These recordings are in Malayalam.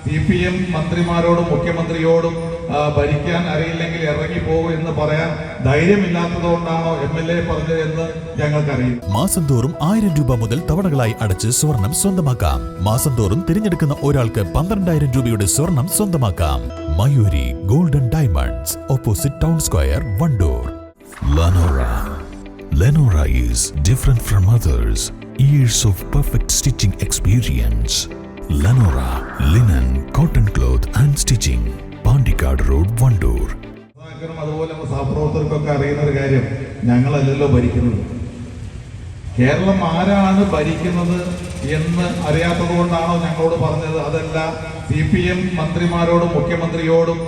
CPM മന്ത്രിമാരോടും മുഖ്യമന്ത്രിയോടും ഭരിക്കാൻ അറിയില്ലെങ്കിൽ ഇറങ്ങിപ്പോകും എന്ന് പറയാൻ ധൈര്യമില്ലാത്തതുകൊണ്ടാണോ MLA പറഞ്ഞത് എന്ന് ഞങ്ങൾക്കറിയില്ല. മാസം തോറും 1000 രൂപ മുതൽ തവണകളായി അടച്ച് സ്വർണം സ്വന്തമാക്കാം. മാസം തോറും തിരഞ്ഞെടുക്കുന്ന ഒരാൾക്ക് 12,000 രൂപയുടെ സ്വർണം സ്വന്തമാക്കാം. Mayuri golden diamonds, opposite town square, Wandoor. Lenora is different from others. Years of perfect stitching experience. Lenora linen, cotton cloth and stitching. Pandikad Road, Vandoor. അതുപോലെ സഹപ്രവർത്തകർക്കൊക്കെ അറിയുന്ന ഒരു കാര്യം, ഞങ്ങളല്ലല്ലോ ഭരിക്കുന്നത്. കേരളം ആരാണ് ഭരിക്കുന്നത് എന്ന് അറിയാത്തത് കൊണ്ടാണോ ഞങ്ങളോട് പറഞ്ഞത്? അതല്ല, CPM മന്ത്രിമാരോടും മുഖ്യമന്ത്രിയോടും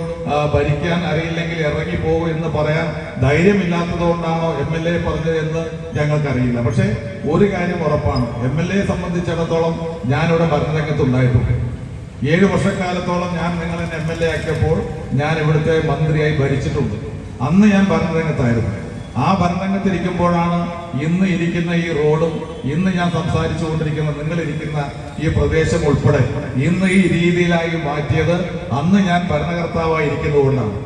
ഭരിക്കാൻ അറിയില്ലെങ്കിൽ ഇറങ്ങിപ്പോകും എന്ന് പറയാൻ ധൈര്യമില്ലാത്തത് കൊണ്ടാണോ MLA പറഞ്ഞത് എന്ന് ഞങ്ങൾക്കറിയില്ല. പക്ഷെ ഒരു കാര്യം ഉറപ്പാണ്, MLA സംബന്ധിച്ചിടത്തോളം ഞാനിവിടെ ഭരണരംഗത്തുണ്ടായിട്ടുണ്ട്. 7 വർഷക്കാലത്തോളം ഞാൻ നിങ്ങളെ MLA ആക്കിയപ്പോൾ ഞാൻ ഇവിടുത്തെ മന്ത്രിയായി ഭരിച്ചിട്ടുണ്ട്. അന്ന് ഞാൻ ഭരണരംഗത്തായിരുന്നു. ആ ഭരണരംഗത്തിരിക്കുമ്പോഴാണ് ഇന്ന് ഇരിക്കുന്ന ഈ റോഡും ഇന്ന് ഞാൻ സംസാരിച്ചു കൊണ്ടിരിക്കുന്ന നിങ്ങളിരിക്കുന്ന ഈ പ്രദേശം ഉൾപ്പെടെ ഇന്ന് ഈ രീതിയിലായി മാറ്റിയത്. അന്ന് ഞാൻ ഭരണകർത്താവായി ഇരിക്കുന്നതുകൊണ്ടാണ്.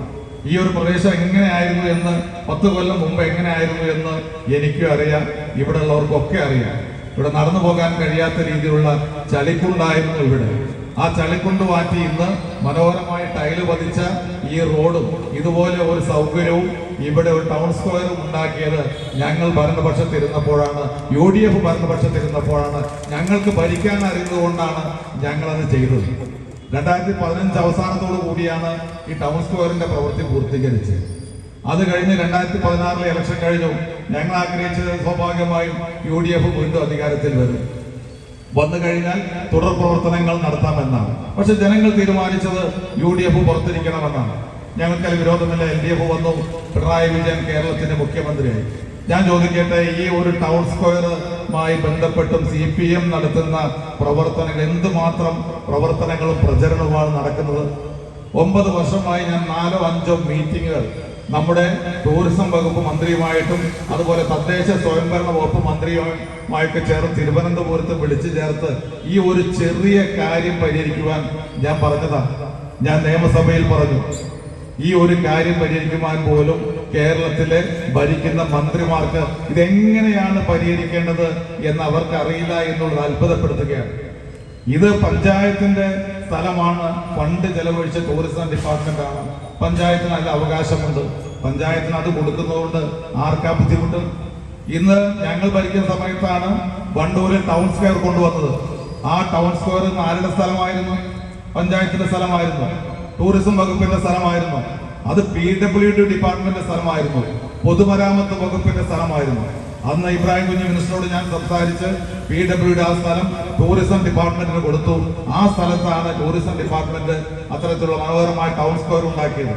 ഈ ഒരു പ്രദേശം എങ്ങനെയായിരുന്നു എന്ന് 10 കൊല്ലം മുമ്പ് എങ്ങനെയായിരുന്നു എന്ന് എനിക്കും അറിയാം, ഇവിടെ ഉള്ളവർക്കൊക്കെ അറിയാം. ഇവിടെ നടന്നു പോകാൻ കഴിയാത്ത രീതിയിലുള്ള ചളിക്കുണ്ടായിരുന്നു ഇവിടെ. ആ ചളിക്കുണ്ട് മാറ്റി ഇന്ന് മനോഹരമായി ടൈല് പതിച്ച ഈ റോഡും ഇതുപോലെ ഒരു സൗകര്യവും ഇവിടെ ഒരു ടൗൺ സ്ക്വയറും ഉണ്ടാക്കിയത് ഞങ്ങൾ ഭരണപക്ഷത്തിരുന്നപ്പോഴാണ്, UDF ഭരണപക്ഷത്തിരുന്നപ്പോഴാണ്. ഞങ്ങൾക്ക് ഭരിക്കാൻ അറിയുന്നതുകൊണ്ടാണ് ഞങ്ങളത് ചെയ്തത്. 2015 അവസാനത്തോടു കൂടിയാണ് ഈ ടൗൺ സ്ക്വയറിന്റെ പ്രവൃത്തി പൂർത്തീകരിച്ചത്. അത് കഴിഞ്ഞ് 2016 ഇലക്ഷൻ കഴിഞ്ഞു. ഞങ്ങൾ ആഗ്രഹിച്ചത് സ്വാഭാവികമായും UDF വീണ്ടും അധികാരത്തിൽ വരും, വന്നു കഴിഞ്ഞാൽ തുടർ പ്രവർത്തനങ്ങൾ നടത്താമെന്നാണ്. പക്ഷെ ജനങ്ങൾ തീരുമാനിച്ചത് UDF പുറത്തിരിക്കണമെന്നാണ്. ഞങ്ങൾക്ക് വിരോധമില്ല. LDF വന്നു, പിണറായി വിജയൻ കേരളത്തിന്റെ മുഖ്യമന്ത്രിയായി. ഞാൻ ചോദിക്കട്ടെ, ഈ ഒരു ടൗൺ സ്ക്വയറുമായി ബന്ധപ്പെട്ടും CPM നടത്തുന്ന പ്രവർത്തനങ്ങൾ, എന്തുമാത്രം പ്രവർത്തനങ്ങളും പ്രചരണവുമാണ് നടക്കുന്നത്? 9 വർഷമായി ഞാൻ 4-5 മീറ്റിങ്ങുകൾ നമ്മുടെ ടൂറിസം വകുപ്പ് മന്ത്രിയുമായിട്ടും അതുപോലെ തദ്ദേശ സ്വയംഭരണ വകുപ്പ് മന്ത്രിയുമായിട്ട് ചേർന്ന് തിരുവനന്തപുരത്ത് വിളിച്ചു ചേർത്ത് ഈ ഒരു ചെറിയ കാര്യം പരിഹരിക്കുവാൻ ഞാൻ പറഞ്ഞതാണ്. ഞാൻ നിയമസഭയിൽ പറഞ്ഞു, ഈ ഒരു കാര്യം പരിഹരിക്കുവാൻ പോലും കേരളത്തിലെ ഭരിക്കുന്ന മന്ത്രിമാർക്ക് ഇതെങ്ങനെയാണ് പരിഹരിക്കേണ്ടത് എന്ന് അവർക്ക് അറിയില്ല എന്നുള്ളത് അത്ഭുതപ്പെടുത്തുകയാണ്. ഇത് പഞ്ചായത്തിന്റെ സ്ഥലമാണ്, ഫണ്ട് ചെലവഴിച്ച ടൂറിസം ഡിപ്പാർട്ട്മെന്റ് ആണ്. പഞ്ചായത്തിന് അതിൽ അവകാശമുണ്ട്. പഞ്ചായത്തിന് അത് കൊടുക്കുന്നതുകൊണ്ട് ആർക്കാ ബുദ്ധിമുട്ട്? ഇന്ന് ഞങ്ങൾ ഭരിക്കുന്ന സമയത്താണ് വണ്ടൂരിൽ ടൗൺ സ്ക്വയർ കൊണ്ടുവന്നത്. ആ ടൗൺ സ്ക്വയർ ആരുടെ സ്ഥലമായിരുന്നു? പഞ്ചായത്തിന്റെ സ്ഥലമായിരുന്നു, ടൂറിസം വകുപ്പിന്റെ സ്ഥലമായിരുന്നു. അത് PWD ഡിപ്പാർട്ട്മെന്റ് സ്ഥലമായിരുന്നു, പൊതുമരാമത്ത് വകുപ്പിന്റെ സ്ഥലമായിരുന്നു. അന്ന് ഇബ്രാഹിം കുഞ്ഞ് മിനിസ്റ്ററോട് ഞാൻ സംസാരിച്ച് PWD ആ സ്ഥലം ടൂറിസം ഡിപ്പാർട്ട്മെന്റിന് കൊടുത്തു. ആ സ്ഥലത്താണ് ടൂറിസം ഡിപ്പാർട്ട്മെന്റ് അത്തരത്തിലുള്ള മനോഹരമായ ടൗൺ സ്ക്വയർ ഉണ്ടാക്കിയത്.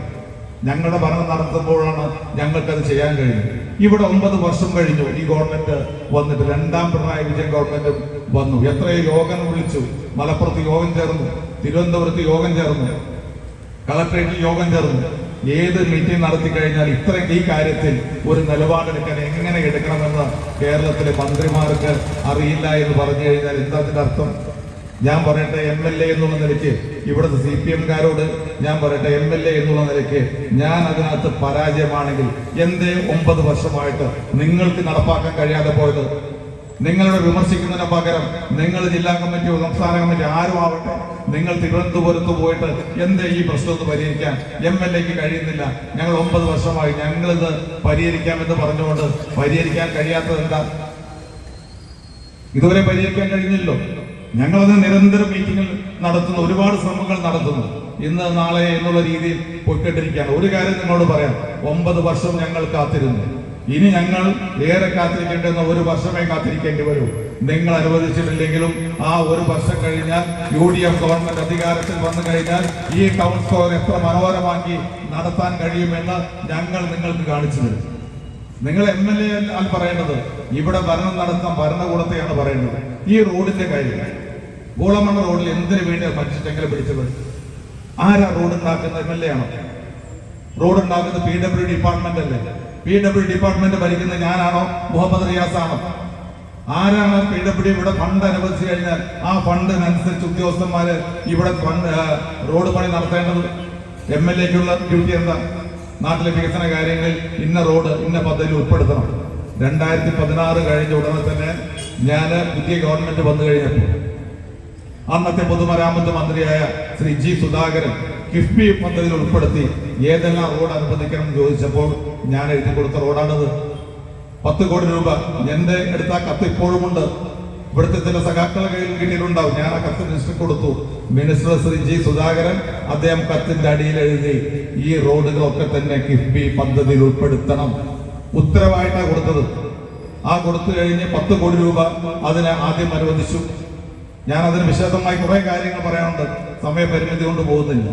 ഞങ്ങളുടെ ഭരണം നടത്തുമ്പോഴാണ് ഞങ്ങൾക്കത് ചെയ്യാൻ കഴിഞ്ഞത്. ഇവിടെ 9 വർഷം കഴിഞ്ഞു ഈ ഗവൺമെന്റ് വന്നിട്ട്. 2ാം പിണറായി വിജയൻ ഗവൺമെന്റ് വന്നു. എത്രയോ യോഗം വിളിച്ചു. മലപ്പുറത്ത് യോഗം ചേർന്നു, തിരുവനന്തപുരത്ത് യോഗം ചേർന്നു, കളക്ടറേറ്റിൽ യോഗം ചേർന്നു. ഏത് മീറ്റിംഗ് നടത്തി കഴിഞ്ഞാൽ ഇത്രയും ഈ കാര്യത്തിൽ ഒരു നിലപാടെടുക്കാൻ എങ്ങനെ എടുക്കണമെന്ന് കേരളത്തിലെ മന്ത്രിമാർക്ക് അറിയില്ല എന്ന് പറഞ്ഞു കഴിഞ്ഞാൽ എന്താ അതിന്റെ അർത്ഥം? ഞാൻ പറയട്ടെ, MLA എന്നുള്ള നിലയ്ക്ക് ഇവിടുത്തെ CPMകാരോട് ഞാൻ പറയട്ടെ, MLA എന്നുള്ള നിലയ്ക്ക് ഞാൻ അതിനകത്ത് പരാജയമാണെങ്കിൽ എന്തേ 9 വർഷമായിട്ട് നിങ്ങൾക്ക് നടപ്പാക്കാൻ കഴിയാതെ പോയത്? നിങ്ങളുടെ വിമർശിക്കുന്നതിന് പകരം നിങ്ങൾ ജില്ലാ കമ്മിറ്റിയോ സംസ്ഥാന കമ്മിറ്റി ആരും ആവട്ടെ, നിങ്ങൾ തിരുവനന്തപുരത്ത് പോയിട്ട് എന്തേ ഈ പ്രശ്നം പരിഹരിക്കാൻ MLAക്ക് കഴിയുന്നില്ല? ഞങ്ങൾ 9 വർഷമായി ഞങ്ങളിത് പരിഹരിക്കാമെന്ന് പറഞ്ഞുകൊണ്ട് പരിഹരിക്കാൻ കഴിയാത്തത് എന്താ? ഇതുവരെ പരിഹരിക്കാൻ കഴിഞ്ഞില്ലല്ലോ. ഞങ്ങളത് നിരന്തരം മീറ്റിംഗിൽ നടത്തുന്നു, ഒരുപാട് ശ്രമങ്ങൾ നടത്തുന്നു. ഇന്ന് നാളെ എന്നുള്ള രീതിയിൽ പോയിക്കൊണ്ടിരിക്കുകയാണ്. ഒരു കാര്യം നിങ്ങളോട് പറയാം, 9 വർഷം ഞങ്ങൾ കാത്തിരുന്നു. ഇനി ഞങ്ങൾ ഏറെ കാത്തിരിക്കേണ്ടെന്ന 1 വർഷമേ കാത്തിരിക്കേണ്ടി വരൂ. നിങ്ങൾ അനുവദിച്ചിട്ടില്ലെങ്കിലും ആ 1 വർഷം കഴിഞ്ഞാൽ UDF ഗവൺമെന്റ് അധികാരത്തിൽ വന്നു കഴിഞ്ഞാൽ ഈ ടൗൺ സ്ക്വയർ എത്ര മനോഹരമാക്കി നടത്താൻ കഴിയുമെന്ന് ഞങ്ങൾ നിങ്ങൾക്ക് കാണിച്ചു തരും. നിങ്ങൾ MLA അല്ല പറയേണ്ടത്, ഇവിടെ ഭരണം നടത്താൻ ഭരണകൂടത്തെയാണ് പറയേണ്ടത്. ഈ റോഡിന്റെ കാര്യം, പൂളമണ്ണ റോഡിൽ എന്തിനു വേണ്ടി മനുഷ്യരെങ്കിലും പിടിച്ചത്? ആരാ റോഡ് ഉണ്ടാക്കുന്ന? MLA ആണോ? റോഡ് ഉണ്ടാക്കുന്നത് PWD ഡിപ്പാർട്ട്മെന്റ് അല്ലേ? PWD ഡിപ്പാർട്ട്മെന്റ് ഭരിക്കുന്നത് ഞാനാണോ മുഹമ്മദ് റിയാസ് ആണോ? ആരാണ് PWD ഇവിടെ ഫണ്ട് അനുവദിച്ചു കഴിഞ്ഞാൽ ആ ഫണ്ടിനനുസരിച്ച് ഉദ്യോഗസ്ഥന്മാര് ഇവിടെ റോഡ് പണി നടത്തേണ്ടത്? MLAക്കുള്ള ഡ്യൂട്ടി എന്താ? നാട്ടിലെ വികസന കാര്യങ്ങളിൽ ഇന്ന റോഡ് ഇന്ന പദ്ധതി ഉൾപ്പെടുത്തണം. 2016 കഴിഞ്ഞ ഉടനെ തന്നെ ഞാൻ പുതിയ ഗവൺമെന്റ് വന്നു കഴിഞ്ഞപ്പോൾ അന്നത്തെ പൊതുമരാമത്ത് മന്ത്രിയായ ശ്രീ G. സുധാകരൻ കിഫ്ബി പദ്ധതിയിൽ ഉൾപ്പെടുത്തി ഏതെല്ലാം റോഡ് അനുവദിക്കണം എന്ന് ചോദിച്ചപ്പോൾ ഞാൻ എഴുതി കൊടുത്ത റോഡാണിത്. 10 കോടി രൂപ എന്റെ എടുത്ത കത്ത് ഇപ്പോഴുമുണ്ട്. ഇവിടുത്തെ ചില സഖാക്കളെ കയ്യിൽ കിട്ടിയിട്ടുണ്ടാവും. ഞാൻ ആ കത്ത് മിനിസ്റ്റർ കൊടുത്തു. Minister Shri G. സുധാകരൻ അദ്ദേഹം കത്തിന്റെ അടിയിൽ എഴുതി ഈ റോഡുകളൊക്കെ തന്നെ കിഫ്ബി പദ്ധതിയിൽ ഉൾപ്പെടുത്തണം. ഉത്തരവായിട്ടാണ് കൊടുത്തത്. ആ കൊടുത്തു കഴിഞ്ഞ് 10 കോടി രൂപ അതിന് ആദ്യം അനുവദിച്ചു. ഞാൻ അതിന് വിശദമായി കുറെ കാര്യങ്ങൾ പറയാനുണ്ട്, സമയപരിമിതി കൊണ്ട് പോകുന്നില്ല.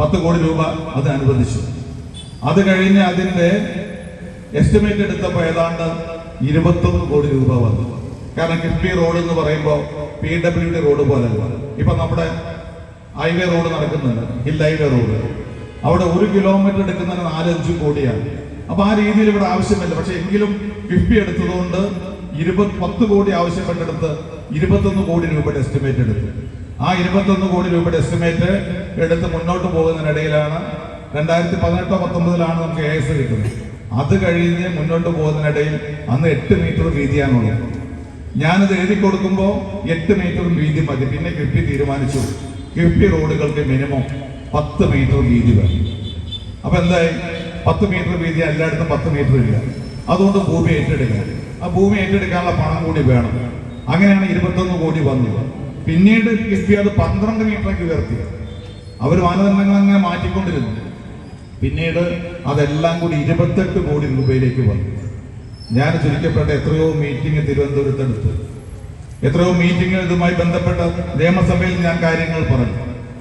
10 കോടി രൂപ അത് അനുവദിച്ചു. അത് കഴിഞ്ഞ് അതിന്റെ എസ്റ്റിമേറ്റ് എടുത്തപ്പോൾ ഏതാണ്ട് 21 കോടി രൂപ വന്നു. കാരണം കിഫ്ബി റോഡ് എന്ന് പറയുമ്പോൾ PWD റോഡ് പോലല്ല. ഇപ്പൊ നമ്മുടെ ഹൈവേ റോഡ് നടക്കുന്നുണ്ട്, ഹിൽ ഹൈവേ റോഡ്. അവിടെ 1 കിലോമീറ്റർ എടുക്കുന്നതിന് 4-5 കോടിയാണ്. അപ്പൊ ആ രീതിയിൽ ഇവിടെ ആവശ്യമില്ല. പക്ഷെ എങ്കിലും കിഫ്ബി എടുത്തതുകൊണ്ട് 10 കോടി ആവശ്യപ്പെട്ടെടുത്ത് 21 കോടി രൂപയുടെ എസ്റ്റിമേറ്റ് എടുത്തു. ആ 21 കോടി രൂപയുടെ എസ്റ്റിമേറ്റ് എടുത്ത് മുന്നോട്ട് പോകുന്നതിനിടയിലാണ് 2018-19 നമുക്ക് AS കിട്ടുന്നത്. അത് കഴിഞ്ഞ് മുന്നോട്ട് പോകുന്നതിനിടയിൽ അന്ന് 8 മീറ്റർ വീതിയാണുള്ളത്. ഞാനത് എഴുതി കൊടുക്കുമ്പോൾ 8 മീറ്റർ വീതി മതി. പിന്നെ കിഫ്ബി തീരുമാനിച്ചു കിഫ്ബി റോഡുകൾക്ക് മിനിമം 10 മീറ്റർ വീതി വേണം. അപ്പൊ എന്തായി? 10 മീറ്റർ വീതി എല്ലായിടത്തും 10 മീറ്റർ ഇല്ല. അതുകൊണ്ട് ഭൂമി ഏറ്റെടുക്കുക. ആ ഭൂമി ഏറ്റെടുക്കാനുള്ള പണം കൂടി വേണം. അങ്ങനെയാണ് 21 കോടി വന്നത്. പിന്നീട് കിഫ്ബി അത് 12 മീറ്ററേക്ക് ഉയർത്തി. അവർ മാനദണ്ഡങ്ങൾ അങ്ങനെ മാറ്റിക്കൊണ്ടിരുന്നു. പിന്നീട് അതെല്ലാം കൂടി 28 കോടി രൂപയിലേക്ക് വന്നു. ഞാൻ ചുരുക്കപ്പെട്ട എത്രയോ മീറ്റിംഗ് തിരുവനന്തപുരത്തെടുത്തു. എത്രയോ മീറ്റിംഗ് ഇതുമായി ബന്ധപ്പെട്ട നിയമസഭയിൽ ഞാൻ കാര്യങ്ങൾ പറഞ്ഞു.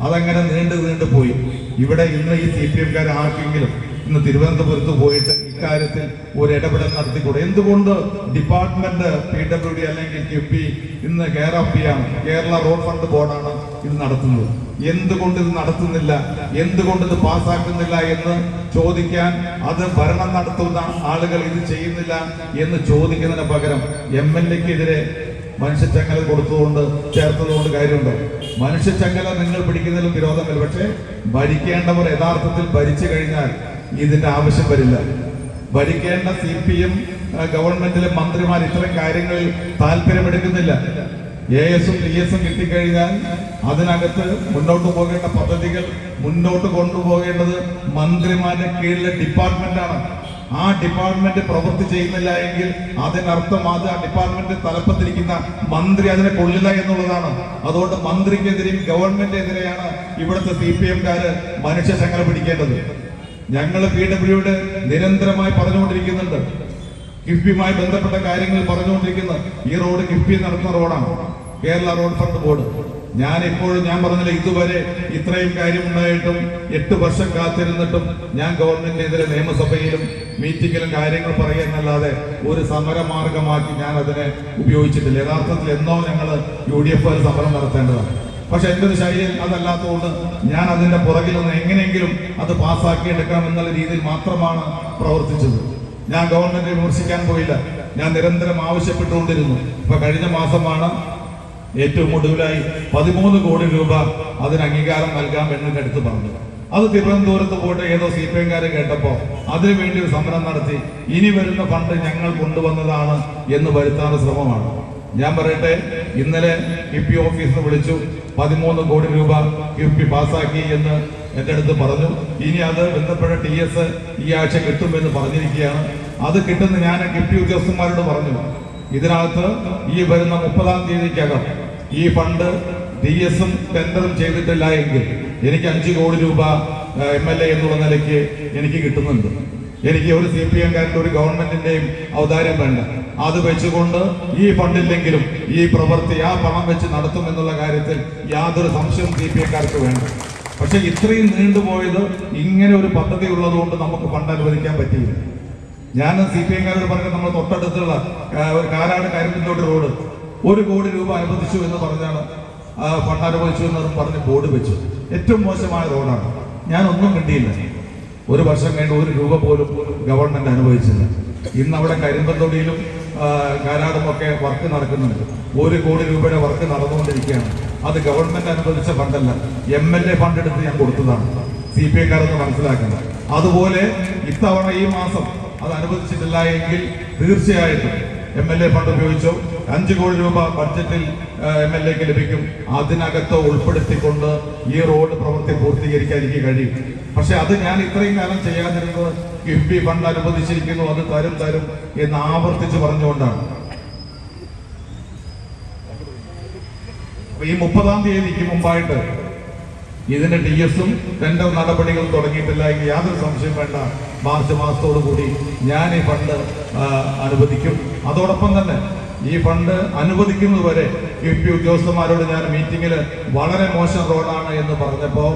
അതങ്ങനെ നീണ്ടു പോയി. ഇവിടെ ഇന്ന് ഈ CPM-കാർ ആർക്കെങ്കിലും ഇന്ന് തിരുവനന്തപുരത്ത് പോയിട്ട് ഇക്കാര്യത്തിൽ ഒരു ഇടപെടൽ നടത്തിക്കൂടെ? എന്തുകൊണ്ട് ഡിപ്പാർട്ട്മെന്റ് PWD അല്ലെങ്കിൽ കിഫ്ബി ഇന്ന് കെയർ ഓഫ് ആണ്, കേരള റോഡ് ഫണ്ട് ബോർഡാണ് ഇത് നടത്തുന്നത്? എന്തുകൊണ്ട് ഇത് നടത്തുന്നില്ല? എന്തുകൊണ്ട് ഇത് പാസ്സാക്കുന്നില്ല എന്ന് ചോദിക്കാൻ, അത് ഭരണം നടത്തുന്ന ആളുകൾ ഇത് ചെയ്യുന്നില്ല എന്ന് ചോദിക്കുന്നതിന് പകരം MLAക്കെതിരെ മനുഷ്യച്ചങ്ങല കൊടുത്തതുകൊണ്ട് ചേർത്തതുകൊണ്ട് കാര്യമുണ്ടോ? മനുഷ്യച്ചങ്ങല നിങ്ങൾ പിടിക്കുന്നതിലും വിരോധമില്ല. പക്ഷെ ഭരിക്കേണ്ടവർ യഥാർത്ഥത്തിൽ ഭരിച്ചു കഴിഞ്ഞാൽ ഇതിന്റെ ആവശ്യം വരില്ല. ഭരിക്കേണ്ട CPM ഗവൺമെന്റിലെ മന്ത്രിമാർ ഇത്തരം കാര്യങ്ങളിൽ താല്പര്യമെടുക്കുന്നില്ല. AS-ഉം DS-ഉം കിട്ടിക്കഴിഞ്ഞാൽ അതിനകത്ത് മുന്നോട്ട് പോകേണ്ട പദ്ധതികൾ മുന്നോട്ട് കൊണ്ടുപോകേണ്ടത് മന്ത്രിമാരുടെ കീഴിലെ ഡിപ്പാർട്ട്മെന്റാണ്. ആ ഡിപ്പാർട്ട്മെന്റ് പ്രവൃത്തി ചെയ്യുന്നില്ല എങ്കിൽ അതിനർത്ഥം അത് ആ ഡിപ്പാർട്ട്മെന്റ് തലപ്പത്തിരിക്കുന്ന മന്ത്രി അതിനെ കൊള്ളില്ല എന്നുള്ളതാണ്. അതുകൊണ്ട് മന്ത്രിക്കെതിരെയും ഗവൺമെന്റിനെതിരെയാണ് ഇവിടുത്തെ CPM-കാര് മനുഷ്യശങ്കല പിടിക്കേണ്ടത്. ഞങ്ങൾ PWD നിരന്തരമായി പറഞ്ഞുകൊണ്ടിരിക്കുന്നുണ്ട്. കിഫ്ബിയുമായി ബന്ധപ്പെട്ട കാര്യങ്ങൾ പറഞ്ഞുകൊണ്ടിരിക്കുന്നത് ഈ റോഡ് കിഫ്ബി നടത്തുന്ന റോഡാണ്, കേരള റോഡ് ഫണ്ട് ബോർഡ്. ഞാൻ പറഞ്ഞില്ല, ഇതുവരെ ഇത്രയും കാര്യമുണ്ടായിട്ടും 8 വർഷം കാത്തിരുന്നിട്ടും ഞാൻ ഗവൺമെന്റിനെതിരെ നിയമസഭയിലും മീറ്റിംഗിലും കാര്യങ്ങൾ പറയുന്നല്ലാതെ ഒരു സമരമാർഗമാക്കി ഞാൻ അതിനെ ഉപയോഗിച്ചിട്ടില്ല. യഥാർത്ഥത്തിൽ എന്നോ ഞങ്ങൾ UDF സമരം നടത്തേണ്ടതാണ്. പക്ഷെ എൻ്റെ ഒരു ശൈലി അതല്ലാത്തതുകൊണ്ട് ഞാൻ അതിന്റെ പുറകിൽ നിന്ന് എങ്ങനെയെങ്കിലും അത് പാസ്സാക്കിയെടുക്കണം എന്നുള്ള രീതിയിൽ മാത്രമാണ് പ്രവർത്തിച്ചത്. ഞാൻ ഗവൺമെന്റിനെ വിമർശിക്കാൻ പോയില്ല. ഞാൻ നിരന്തരം ആവശ്യപ്പെട്ടുകൊണ്ടിരുന്നു. ഇപ്പൊ കഴിഞ്ഞ മാസമാണ് ഏറ്റവും ഒടുവിലായി 13 കോടി രൂപ അതിന് അംഗീകാരം നൽകാം എന്ന് എടുത്ത് പറഞ്ഞത്. അത് തിരുവനന്തപുരത്ത് പോയിട്ട് ഏതോ CPM-കാരെ കേട്ടപ്പോൾ അതിനുവേണ്ടി ഒരു സമരം നടത്തി ഇനി വരുന്ന ഫണ്ട് ഞങ്ങൾ കൊണ്ടുവന്നതാണ് എന്ന് വരുത്താനുള്ള ശ്രമമാണ്. ഞാൻ പറയട്ടെ, ഇന്നലെ കിഫ്ബി ഓഫീസിൽ വിളിച്ചു, 13 കോടി രൂപ കിഫ്ബി പാസ്സാക്കി എന്ന് എൻ്റെ അടുത്ത് പറഞ്ഞു. ഇനി അത് ബന്ധപ്പെട്ട TS ഈ ആഴ്ച കിട്ടുമെന്ന് പറഞ്ഞിരിക്കുകയാണ്. അത് കിട്ടുന്ന ഞാൻ കിഫ്ബി ഉദ്യോഗസ്ഥന്മാരോട് പറഞ്ഞു, ഇതിനകത്ത് ഈ വരുന്ന 30-ാം തീയതിക്കകം ഈ ഫണ്ട് DS-ഉം ടെൻഡറും ചെയ്തിട്ടില്ല എങ്കിൽ എനിക്ക് 5 കോടി രൂപ MLA എന്നുള്ള നിലയ്ക്ക് എനിക്ക് കിട്ടുന്നുണ്ട്. എനിക്ക് ഒരു CPM-കാരുടെ ഒരു ഗവൺമെന്റിന്റെയും ഔദാര്യം വേണ്ട. അത് വെച്ചുകൊണ്ട് ഈ ഫണ്ടില്ലെങ്കിലും ഈ പ്രവൃത്തി ആ പണം വെച്ച് നടത്തും എന്നുള്ള കാര്യത്തിൽ യാതൊരു സംശയവും CPM-കാർക്ക് വേണ്ട. പക്ഷെ ഇത്രയും നീണ്ടുപോയത് ഇങ്ങനെ ഒരു പദ്ധതി ഉള്ളതുകൊണ്ട് നമുക്ക് ഫണ്ട് അനുവദിക്കാൻ പറ്റിയില്ല. ഞാൻ CPM-കാരോട് പറഞ്ഞത് നമ്മൾ തൊട്ടടുത്തുള്ള കാരാട് കരിമ്പത്തോട്ട് റോഡ് 1 കോടി രൂപ അനുവദിച്ചു എന്ന് പറഞ്ഞാണ് ഫണ്ട് അനുവദിച്ചു എന്ന് പറഞ്ഞ് ബോർഡ് വെച്ചു. ഏറ്റവും മോശമായ റോഡാണ്. ഞാനൊന്നും കിട്ടിയില്ല. 1 വർഷം കഴിഞ്ഞ് 1 രൂപ പോലും ഗവൺമെന്റ് അനുവദിച്ചില്ല. ഇന്ന് അവിടെ കരിമ്പത്തൊടിയിലും കാരാടുമൊക്കെ വർക്ക് നടക്കുന്നുണ്ട്. 1 കോടി രൂപയുടെ വർക്ക് നടന്നുകൊണ്ടിരിക്കുകയാണ്. അത് ഗവൺമെന്റ് അനുവദിച്ച ഫണ്ടല്ല, MLA ഫണ്ട് എടുത്ത് ഞാൻ കൊടുത്തതാണ്. CPI-ക്കാരെന്ന് മനസ്സിലാക്കണം. അതുപോലെ ഇത്തവണ ഈ മാസം അത് അനുവദിച്ചിട്ടില്ല എങ്കിൽ തീർച്ചയായിട്ടും MLA ഫണ്ട് ഉപയോഗിച്ചോ 5 കോടി രൂപ ബഡ്ജറ്റിൽ MLA-ക്ക് ലഭിക്കും. അതിനകത്ത് ഉൾപ്പെടുത്തിക്കൊണ്ട് ഈ റോഡ് പ്രവൃത്തി പൂർത്തീകരിക്കാൻ എനിക്ക് കഴിയും. പക്ഷെ അത് ഞാൻ ഇത്രയും കാലം ചെയ്യാതിരുന്നത് കിഫ്ബി ഫണ്ട് അനുവദിച്ചിരിക്കുന്നു, അത് തരും എന്ന് ആവർത്തിച്ച് പറഞ്ഞുകൊണ്ടാണ്. ഈ 30-ാം തീയതിക്ക് മുമ്പായിട്ട് ഇതിന്റെ TS-ഉം ടെൻഡർ നടപടികൾ തുടങ്ങിയിട്ടില്ല എങ്കിൽ യാതൊരു സംശയം വേണ്ട, മാർച്ച് മാസത്തോടു കൂടി ഞാൻ ഈ ഫണ്ട് അനുവദിക്കും. അതോടൊപ്പം തന്നെ ഈ ഫണ്ട് അനുവദിക്കുന്നതുവരെ കിഫ്ബി ഉദ്യോഗസ്ഥന്മാരോട് ഞാൻ മീറ്റിംഗിൽ വളരെ മോശം റോഡാണ് എന്ന് പറഞ്ഞപ്പോൾ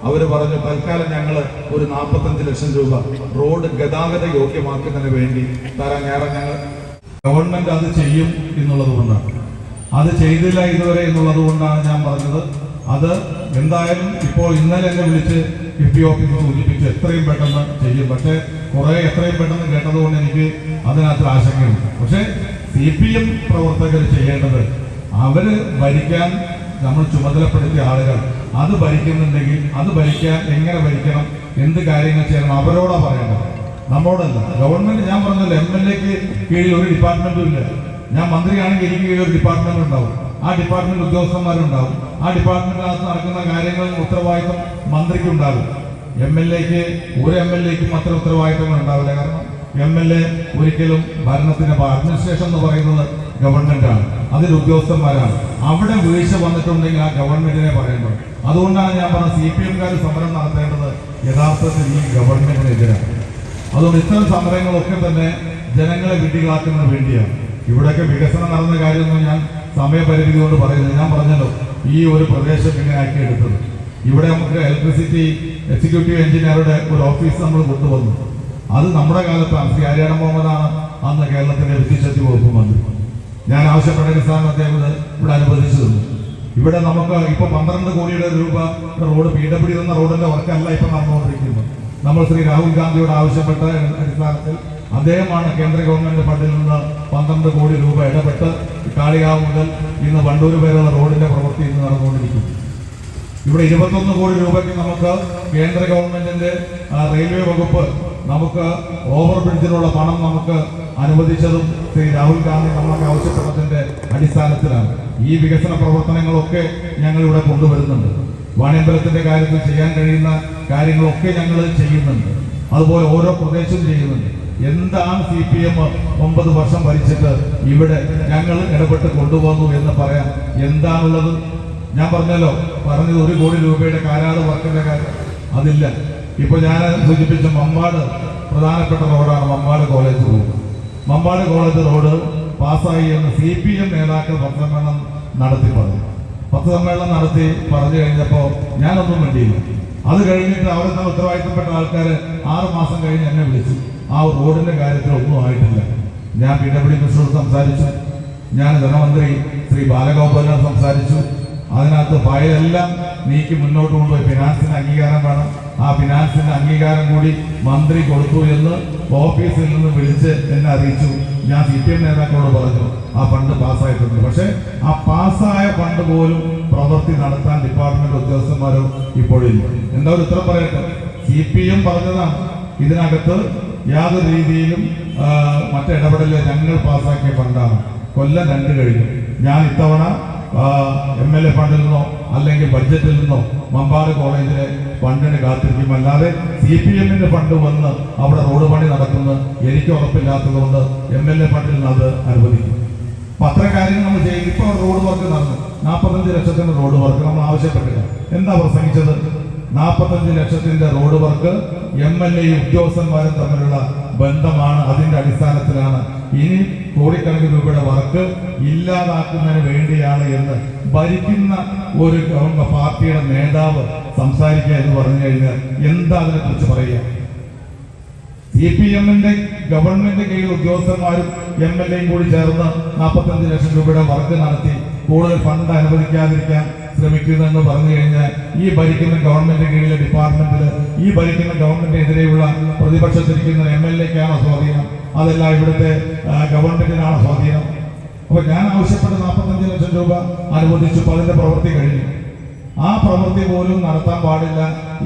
അവർ പറഞ്ഞു തൽക്കാലം ഞങ്ങൾ ഒരു 45 ലക്ഷം രൂപ റോഡ് ഗതാഗത യോഗ്യമാക്കുന്നതിന് വേണ്ടി തരാൻ ഞങ്ങൾ ഗവൺമെന്റ് അത് ചെയ്യും എന്നുള്ളത് കൊണ്ടാണ്, അത് ചെയ്തില്ല ഇതുവരെ എന്നുള്ളത് കൊണ്ടാണ് ഞാൻ പറഞ്ഞത്. അത് എന്തായാലും ഇപ്പോൾ ഇന്നലെ എന്നെ വിളിച്ച് കിഫ്ബി ഓഫീസ് സൂചിപ്പിച്ചു എത്രയും പെട്ടെന്ന് ചെയ്യും. പക്ഷേ എത്രയും പെട്ടെന്ന് കേട്ടതുകൊണ്ട് എനിക്ക് അതിനകത്ത് ആശങ്കയുണ്ട്. പക്ഷേ CPM പ്രവർത്തകർ ചെയ്യേണ്ടത്, അവര് ഭരിക്കാൻ നമ്മൾ ചുമതലപ്പെടുത്തിയ ആളുകൾ അത് ഭരിക്കുന്നുണ്ടെങ്കിൽ അത് ഭരിക്കാൻ എങ്ങനെ ഭരിക്കണം, എന്ത് കാര്യങ്ങൾ ചെയ്യണം അവരോടാ പറയേണ്ടത്, നമ്മളോടല്ല. ഗവൺമെന്റ് ഞാൻ പറഞ്ഞല്ലോ, MLA-ക്ക് കീഴിൽ ഒരു ഡിപ്പാർട്ട്മെന്റും ഇല്ല. ഞാൻ മന്ത്രിയാണെങ്കിൽ എനിക്ക് കീഴിൽ ഒരു ഡിപ്പാർട്ട്മെന്റ് ഉണ്ടാവും, ആ ഡിപ്പാർട്ട്മെന്റ് ഉദ്യോഗസ്ഥന്മാരുണ്ടാവും. ആ ഡിപ്പാർട്ട്മെന്റിനകത്ത് നടക്കുന്ന കാര്യങ്ങളിൽ ഉത്തരവാദിത്വം മന്ത്രിക്കുണ്ടാകും. ഒരു MLA-ക്കും അത്ര ഉത്തരവാദിത്വങ്ങൾ ഉണ്ടാവില്ല. കാരണം MLA ഒരിക്കലും ഭരണത്തിന്റെ അഡ്മിനിസ്ട്രേഷൻ എന്ന് പറയുന്നത് ഗവൺമെന്റാണ്, അതിൽ ഉദ്യോഗസ്ഥന്മാരാണ്. അവിടെ വീഴ്ച വന്നിട്ടുണ്ടെങ്കിൽ ആ ഗവൺമെന്റിനെ പറയേണ്ടത്. അതുകൊണ്ടാണ് ഞാൻ പറഞ്ഞത് CPM-കാർ സമരം നടത്തേണ്ടത് യഥാർത്ഥത്തിൽ ഈ ഗവൺമെന്റിനെതിരാണ്. അതുകൊണ്ട് ഇത്തരം സമരങ്ങളൊക്കെ തന്നെ ജനങ്ങളെ വിഡ്ഢികളാക്കുന്നതിന് വേണ്ടിയാണ്. ഇവിടെയൊക്കെ വികസനം നടന്ന കാര്യമൊന്നും ഞാൻ സമയപരിധി കൊണ്ട് പറയുന്നത്. ഞാൻ പറഞ്ഞല്ലോ, ഈ ഒരു പ്രദേശം ഇങ്ങനെ ആക്കിയെടുത്തത്. ഇവിടെ നമുക്ക് ഇലക്ട്രിസിറ്റി എക്സിക്യൂട്ടീവ് എഞ്ചിനീയറുടെ ഒരു ഓഫീസ് നമ്മൾ കൊണ്ടുവന്നു. അത് നമ്മുടെ കാലത്താണ്. ശ്രീ ആര്യാടൻ മുഹമ്മദാണ് അന്ന് കേരളത്തിന്റെ വിദ്യുച്ഛക്തി വകുപ്പ് മന്ത്രി. ഞാൻ ആവശ്യപ്പെട്ട അടിസ്ഥാനം അദ്ദേഹം ഇവിടെ അനുവദിച്ചു തന്നു. ഇവിടെ നമുക്ക് ഇപ്പൊ 12 കോടിയുടെ രൂപ റോഡ് PWD എന്ന റോഡിന്റെ വർക്കല്ല ഇപ്പൊ നടന്നുകൊണ്ടിരിക്കുന്നത്. നമ്മൾ ശ്രീ രാഹുൽ ഗാന്ധിയോട് ആവശ്യപ്പെട്ട അടിസ്ഥാനത്തിൽ അദ്ദേഹമാണ് കേന്ദ്ര ഗവൺമെന്റ് ഫണ്ടിൽ നിന്ന് 12 കോടി രൂപ ഇടപെട്ട് കാളികാവ് മുതൽ ഇന്ന് വണ്ടൂർ വരെയുള്ള റോഡിന്റെ പ്രവൃത്തി ഇന്ന് നടന്നുകൊണ്ടിരിക്കുന്നു. ഇവിടെ 21 കോടി രൂപയ്ക്ക് നമുക്ക് കേന്ദ്ര ഗവൺമെന്റിന്റെ റെയിൽവേ വകുപ്പ് നമുക്ക് ഓവർ ബ്രിഡ്ജിനുള്ള പണം നമുക്ക് അനുവദിച്ചതും ശ്രീ രാഹുൽ ഗാന്ധി നമ്മളൊക്കെ ആവശ്യപ്പെട്ടതിന്റെ അടിസ്ഥാനത്തിലാണ്. ഈ വികസന പ്രവർത്തനങ്ങളൊക്കെ ഞങ്ങൾ ഇവിടെ കൊണ്ടുവരുന്നുണ്ട്. വാണിയമ്പലത്തിന്റെ കാര്യത്തിൽ ചെയ്യാൻ കഴിയുന്ന കാര്യങ്ങളൊക്കെ ഞങ്ങൾ ചെയ്യുന്നുണ്ട്. അതുപോലെ ഓരോ പ്രദേശവും ചെയ്യുന്നുണ്ട്. എന്താണ് CPM 9 വർഷം ഭരിച്ചിട്ട് ഇവിടെ ഞങ്ങൾ ഇടപെട്ട് കൊണ്ടുപോകുന്നു എന്ന് പറയാൻ എന്താണുള്ളത്? ഞാൻ പറഞ്ഞത് 1 കോടി രൂപയുടെ കാരാട് വർക്കിന്റെ കാര്യം അതില്ല. ഇപ്പൊ ഞാൻ സൂചിപ്പിച്ച മമ്പാട് പ്രധാനപ്പെട്ട റോഡാണ് Mampad college road. Mampad college road പാസ്സായി എന്ന് CPM നേതാക്കൾ പത്രസമ്മേളനം നടത്തി പറഞ്ഞു കഴിഞ്ഞപ്പോൾ ഞാനൊന്നും വേണ്ടിയില്ല. അത് കഴിഞ്ഞിട്ട് അവിടെ നിന്ന് ഉത്തരവാദിത്തപ്പെട്ട ആൾക്കാർ 6 മാസം കഴിഞ്ഞ് എന്നെ വിളിച്ചു. ആ റോഡിന്റെ കാര്യത്തിൽ ഒന്നും ആയിട്ടില്ല. ഞാൻ PWD മിനിസ്റ്ററോട് സംസാരിച്ചു, ഞാൻ ധനമന്ത്രി ശ്രീ ബാലഗോപാലിനോട് സംസാരിച്ചു. അതിനകത്ത് ഫയലെല്ലാം നീക്കി മുന്നോട്ട് കൊണ്ടുപോയി ഫിനാൻസിന് അംഗീകാരം വേണം. ആ ഫിനാൻസിന്റെ അംഗീകാരം കൂടി മന്ത്രി കൊടുത്തു എന്ന് ഓഫീസിൽ നിന്ന് വിളിച്ച് എന്നെ അറിയിച്ചു. ഞാൻ CPM നേതാക്കളോട് പറഞ്ഞു ആ ഫണ്ട് പാസ്സായിട്ടുണ്ട്. പക്ഷെ ആ പാസ്സായ ഫണ്ട് പോലും പ്രവൃത്തി നടത്താൻ ഡിപ്പാർട്ട്മെന്റ് ഉദ്യോഗസ്ഥന്മാരോ ഇപ്പോഴില്ല. എന്താ ഒരു ഉത്തരം പറയട്ടെ? CPM പറഞ്ഞതാണ് ഇതിനകത്ത് യാതൊരു രീതിയിലും മറ്റിടപെടലില്ല, ഞങ്ങൾ പാസ്സാക്കിയ ഫണ്ടാണ്. കൊല്ലം 2 കഴിഞ്ഞു. ഞാൻ ഇത്തവണ MLA ഫണ്ടിൽ നിന്നോ അല്ലെങ്കിൽ ബഡ്ജറ്റിൽ നിന്നോ മമ്പാട് കോളേജിലെ ഫണ്ടിന് കാത്തിരിക്കും. അല്ലാതെ CPM-ന്റെ ഫണ്ട് വന്ന് അവിടെ റോഡ് പണി നടക്കുന്ന എനിക്ക് ഉറപ്പില്ലാത്തതുകൊണ്ട് MLA ഫണ്ടിൽ നിന്ന് അത് അനുവദിക്കും. അപ്പൊ അത്തരം കാര്യങ്ങൾ നമ്മൾ ചെയ്യും. ഇപ്പൊ റോഡ് വർക്ക് നടന്നു. 45 ലക്ഷത്തിന്റെ റോഡ് വർക്ക് നമ്മൾ ആവശ്യപ്പെട്ടില്ല. എന്താ പ്രസംഗിച്ചത്? 45 ലക്ഷത്തിന്റെ റോഡ് വർക്ക് MLA ഉദ്യോഗസ്ഥന്മാരും തമ്മിലുള്ള ബന്ധമാണ്. അതിന്റെ അടിസ്ഥാനത്തിലാണ് ഇനി കോടിക്കണക്കിന് രൂപയുടെ വർക്ക് ഇല്ലാതാക്കുന്നതിന് വേണ്ടിയാണ് എന്ന് ഭരിക്കുന്ന ഒരു പാർട്ടിയുടെ നേതാവ് സംസാരിക്കുക എന്ന് പറഞ്ഞു കഴിഞ്ഞാൽ എന്താ അതിനെ കുറിച്ച് പറയുക? CPM-ന്റെ ഗവൺമെന്റ് കീഴിൽ ഉദ്യോഗസ്ഥന്മാരും MLA-യും കൂടി ചേർന്ന് 45 ലക്ഷം രൂപയുടെ വർക്ക് നടത്തി കൂടുതൽ ഫണ്ട് അനുവദിക്കാതിരിക്കാൻ ശ്രമിക്കുന്നതെന്ന് പറഞ്ഞു കഴിഞ്ഞാൽ ഈ ഭരിക്കുന്ന ഗവൺമെന്റ് കീഴിലെ ഡിപ്പാർട്ട്മെന്റിൽ ഈ ഭരിക്കുന്ന ഗവൺമെന്റിനെതിരെയുള്ള പ്രതിപക്ഷത്തിരിക്കുന്ന MLA-ക്കാണോ സ്വാധീനം, അതല്ല ഇവിടുത്തെ ഗവൺമെന്റിനാണോ സ്വാധീനം? അപ്പൊ ഞാൻ ആവശ്യപ്പെട്ട 45 ലക്ഷം രൂപ അനുവദിച്ചപ്പോൾ അതിന്റെ പ്രവൃത്തി കഴിഞ്ഞു. ആ പ്രവൃത്തി പോലും നടത്താൻ പാടില്ല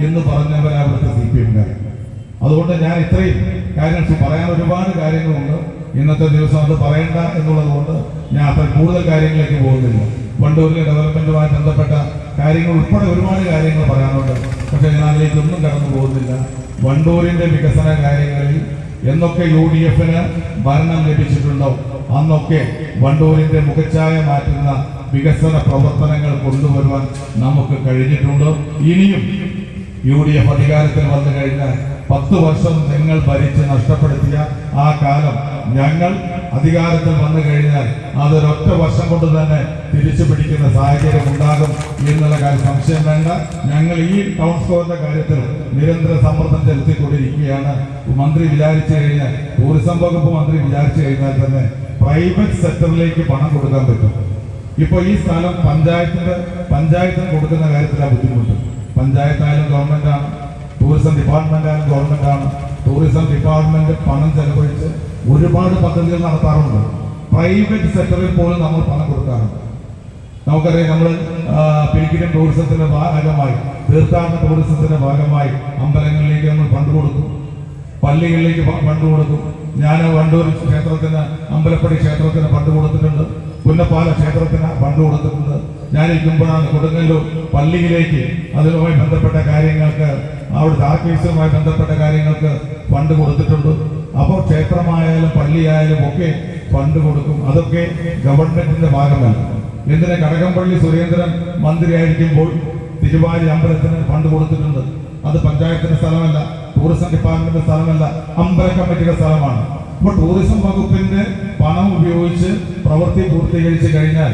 എന്ന് പറഞ്ഞവരാ ഇവിടുത്തെ CPM-കാർ. അതുകൊണ്ട് ഞാൻ ഇത്രയും കാര്യങ്ങൾ പറയാൻ ഒരുപാട് കാര്യങ്ങളുണ്ട്. ഇന്നത്തെ ദിവസം അത് പറയണ്ട എന്നുള്ളത് കൊണ്ട് ഞാൻ അത്ര കൂടുതൽ കാര്യങ്ങളിലേക്ക് പോകുന്നില്ല. വണ്ടൂരിലെ ഡെവലപ്മെന്റുമായി ബന്ധപ്പെട്ട കാര്യങ്ങൾ ഉൾപ്പെടെ ഒരുപാട് കാര്യങ്ങൾ പറയാനുണ്ട്. പക്ഷെ ഞാൻ അതിലേക്കൊന്നും കടന്നു പോകുന്നില്ല. വണ്ടൂരിന്റെ വികസന കാര്യങ്ങളിൽ എന്നൊക്കെ UDF-ന് ഭരണം ലഭിച്ചിട്ടുണ്ടോ അന്നൊക്കെ വണ്ടൂരിന്റെ മുഖച്ഛായ മാറ്റുന്ന വികസന പ്രവർത്തനങ്ങൾ കൊണ്ടുവരുവാൻ നമുക്ക് കഴിഞ്ഞിട്ടുണ്ട്. ഇനിയും UDF അധികാരത്തിൽ വന്നു കഴിഞ്ഞാൽ 10 വർഷം നിങ്ങൾ ഭരിച്ച് നഷ്ടപ്പെടുത്തിയ ആ കാലം ഞങ്ങൾ അധികാരത്തിൽ വന്നു കഴിഞ്ഞാൽ അതൊരൊറ്റ വർഷം കൊണ്ട് തന്നെ തിരിച്ചു പിടിക്കുന്ന സാഹചര്യം ഉണ്ടാകും എന്നുള്ള കാര്യം സംശയം വേണ്ട. ഞങ്ങൾ ഈ ടൗൺ സ്ക്വയറിന്റെ കാര്യത്തിൽ നിരന്തര സമ്മർദ്ദം ചെലുത്തിക്കൊണ്ടിരിക്കുകയാണ്. മന്ത്രി വിചാരിച്ചു കഴിഞ്ഞാൽ, ടൂറിസം വകുപ്പ് മന്ത്രി വിചാരിച്ചു കഴിഞ്ഞാൽ തന്നെ പ്രൈവറ്റ് സെക്ടറിലേക്ക് പണം കൊടുക്കാൻ പറ്റും. ഇപ്പൊ ഈ സ്ഥലം പഞ്ചായത്തിന് കൊടുക്കുന്ന കാര്യത്തിലാണ് ബുദ്ധിമുട്ട്. പഞ്ചായത്തായാലും ഗവൺമെന്റാണ്, ടൂറിസം ഡിപ്പാർട്ട്മെന്റ് ആയാലും ഗവൺമെന്റാണ്. ടൂറിസം ഡിപ്പാർട്ട്മെന്റ് പണം ചെലവഴിച്ച് ഒരുപാട് പദ്ധതികൾ നടത്താറുണ്ട്. പ്രൈവറ്റ് സെക്ടറിൽ പോലും നമ്മൾ പണം കൊടുക്കാറുണ്ട്. നമുക്കറിയാം, നമ്മൾ പിരിക്കിനും ടൂറിസത്തിന്റെ ഭാഗമായി, തീർത്ഥാടന ടൂറിസത്തിന്റെ ഭാഗമായി അമ്പലങ്ങളിലേക്ക് നമ്മൾ ഫണ്ട് കൊടുക്കും, പള്ളികളിലേക്ക് ഫണ്ട് കൊടുക്കും. ഞാൻ വണ്ടൂർ ക്ഷേത്രത്തിന്, അമ്പലപ്പടി ക്ഷേത്രത്തിന് ഫണ്ട് കൊടുത്തിട്ടുണ്ട്, പുന്നപ്പാല ക്ഷേത്രത്തിന് ഫണ്ട് കൊടുത്തിട്ടുണ്ട്. ഞാനിരിക്കുമ്പോഴാണ് കൊടുങ്ങല്ലൂർ പള്ളിയിലേക്ക് അതുമായി ബന്ധപ്പെട്ട കാര്യങ്ങൾക്ക്, അവിടുത്തെ ആർക്കൈവ്സുമായി ബന്ധപ്പെട്ട കാര്യങ്ങൾക്ക് ഫണ്ട് കൊടുത്തിട്ടുണ്ട്. അപ്പോൾ ക്ഷേത്രമായാലും പള്ളിയായാലും ഒക്കെ ഫണ്ട് കൊടുക്കും. അതൊക്കെ ഗവൺമെന്റിന്റെ ഭാഗമല്ല. എന്തിന് കടകംപള്ളി സുരേന്ദ്രൻ മന്ത്രിയായിരിക്കുമ്പോൾ തിരുവാലി അമ്പലത്തിന് ഫണ്ട് കൊടുത്തിട്ടുണ്ട്. അത് പഞ്ചായത്തിന്റെ സ്ഥലമല്ല, ടൂറിസം ഡിപ്പാർട്ട്മെന്റിന്റെ സ്ഥലമല്ല, അമ്പല കമ്മിറ്റിയുടെ സ്ഥലമാണ്. അപ്പോൾ ടൂറിസം വകുപ്പിന്റെ പണം ഉപയോഗിച്ച് പ്രവൃത്തി പൂർത്തീകരിച്ചു കഴിഞ്ഞാൽ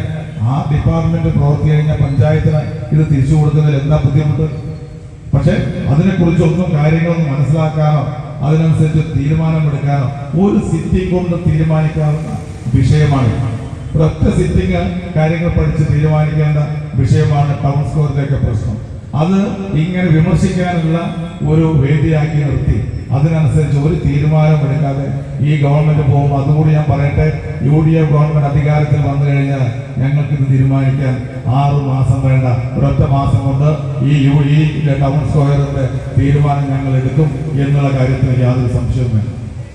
ആ ഡിപ്പാർട്ട്മെന്റ് പ്രവൃത്തി കഴിഞ്ഞാൽ പഞ്ചായത്തിന് ഇത് തിരിച്ചു കൊടുക്കുന്നതിൽ എന്താ ബുദ്ധിമുട്ട്? പക്ഷെ അതിനെക്കുറിച്ചൊന്നും കാര്യങ്ങളൊന്നും മനസ്സിലാക്കാനോ അതിനനുസരിച്ച് തീരുമാനമെടുക്കാനോ ഒരു സിറ്റിംഗ് കൊണ്ട് തീരുമാനിക്കാവുന്ന വിഷയമാണ്. ഒരൊറ്റ സിറ്റിംഗ് കാര്യങ്ങൾ പഠിച്ച് തീരുമാനിക്കേണ്ട വിഷയമാണ് ടൗൺ സ്ക്വയറിലേക്ക് പ്രശ്നം. അത് ഇങ്ങനെ വിമർശിക്കാനുള്ള ഒരു വേദിയാക്കി നിർത്തി അതിനനുസരിച്ച് ഒരു തീരുമാനമെടുക്കാതെ ഈ ഗവൺമെന്റ് പോകും. അതുകൂടി ഞാൻ പറയട്ടെ, UDF ഗവൺമെന്റ് അധികാരത്തിൽ വന്നു കഴിഞ്ഞാൽ ഞങ്ങൾക്കിത് തീരുമാനിക്കാൻ 6 മാസം വേണ്ട, ഒരൊറ്റ മാസം കൊണ്ട് ഈ ടൗൺ സ്ക്വയറിന്റെ തീരുമാനം ഞങ്ങൾ എടുക്കും എന്നുള്ള കാര്യത്തിൽ യാതൊരു സംശയവും വേണ്ട.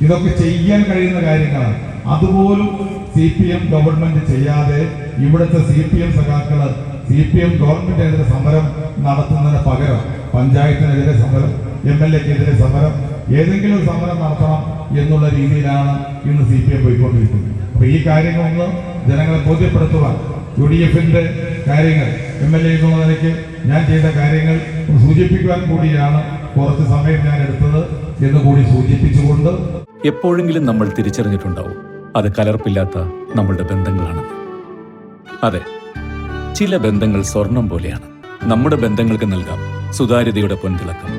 ഇതൊക്കെ ചെയ്യാൻ കഴിയുന്ന കാര്യങ്ങളാണ്. അതുപോലും CPM ഗവൺമെന്റ് ചെയ്യാതെ ഇവിടുത്തെ CPM സഖാക്കള് CPM ഗവൺമെന്റിനെതിരെ സമരം നടത്തുന്നതിന് പകരം പഞ്ചായത്തിനെതിരെ സമരം, MLA-ക്കെതിരെ സമരം, ഏതെങ്കിലും ഒരു സമരം നടത്തണം എന്നുള്ള രീതിയിലാണ് ഇന്ന് CPM പോയിക്കൊണ്ടിരിക്കുന്നത്. അപ്പൊ ഈ കാര്യങ്ങളൊന്ന് ജനങ്ങളെ ബോധ്യപ്പെടുത്തുവാൻ UDF-ന്റെ കാര്യങ്ങൾ, MLA എന്നുള്ള നിലയ്ക്ക് ഞാൻ ചെയ്ത കാര്യങ്ങൾ സൂചിപ്പിക്കുവാൻ കൂടിയാണ് കുറച്ച് സമയം ഞാൻ എടുത്തത് എന്ന് കൂടി സൂചിപ്പിച്ചുകൊണ്ട്, എപ്പോഴെങ്കിലും നമ്മൾ തിരിച്ചറിഞ്ഞിട്ടുണ്ടാവും അത് കലർപ്പില്ലാത്ത നമ്മളുടെ ബന്ധങ്ങളാണ്. അതെ, ചില ബന്ധങ്ങൾ സ്വർണം പോലെയാണ്. നമ്മുടെ ബന്ധങ്ങൾക്ക് നൽകാം സുതാര്യതയുടെ പൊൻതിളക്കം.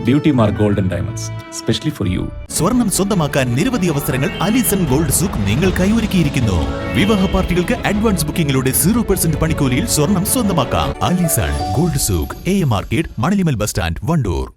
Beauty mark golden diamonds, specially for you. സ്വർണം സ്വന്തമാക്കാൻ നിരവധി അവസരങ്ങൾ അലിസൺ ഗോൾഡ് സൂക്ക് നിങ്ങൾക്കായി ഒരുക്കിയിരിക്കുന്നു. വിവാഹ പാർട്ടികൾക്ക് അഡ്വാൻസ് ബുക്കിംഗിലൂടെ 0% പണിക്കൂലിയിൽ സ്വർണം സ്വന്തമാക്കാം. Alison gold souk, AM market, Manalimal bus stand, Wandoor.